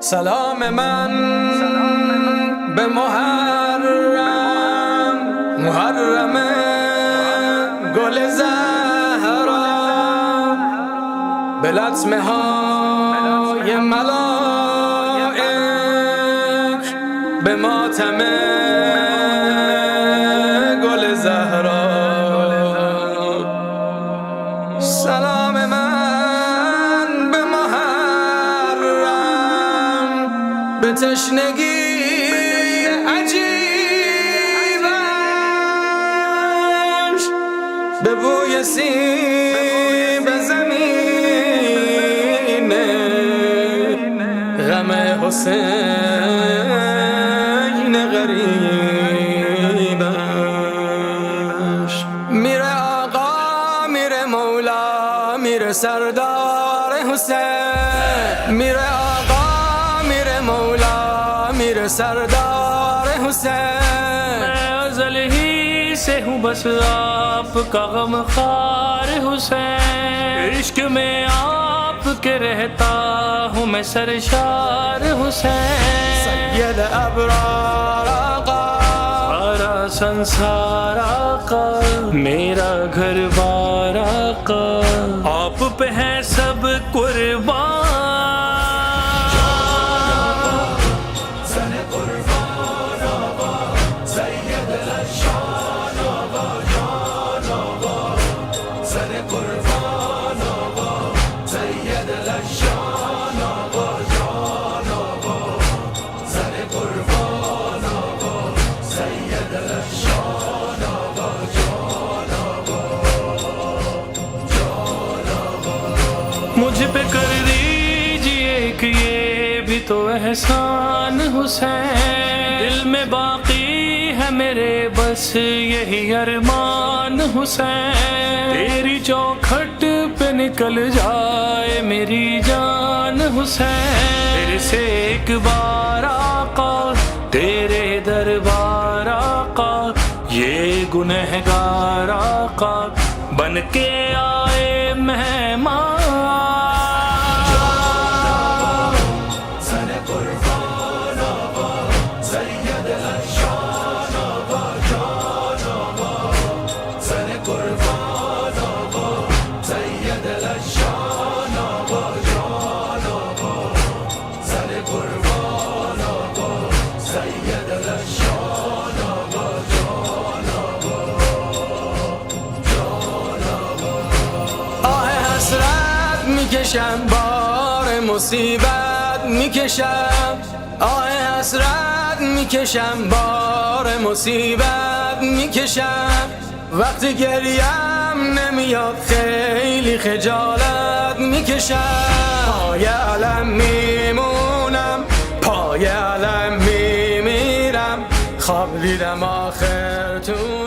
سلام من به محرم گل زهرا، به لطمه های ملائک، به ماتم گل زهرا. سلام من به محرم، به تشنگی عجیبش، به بوی سیب زمین، غم حسین غریبش. میره آقا، میره مولا، میره سردار حسین. میره آقا، میره مولا، میره سردار حسین. मैं अज़ल ही से हूँ बस आपका गमख़ार हुसैन। इश्क में आपके रहता हूँ मैं सरशार हुसैन। सैयद अबरार आका, सारा संसार आका, मेरा घर बार आका, आप पे है सब कुर्बान। मुझ पे कर दीजिए कि ये भी तो एहसान हुसैन। दिल में बाकी है मेरे बस यही अरमान हुसैन। तेरी चौखट पे निकल जाए मेरी जान हुसैन। तेरे से एक बार आका, तेरे दरबार आका, ये गुनहगार आका बन के आए मेहमान। میکشم بار مصیبت میکشم، آه حسرت میکشم بار مصیبت میکشم. وقتی گریم نمیاد خیلی خجالت میکشم. پای علم میمونم، پای علم میمیرم، خواب دیدم آخر تو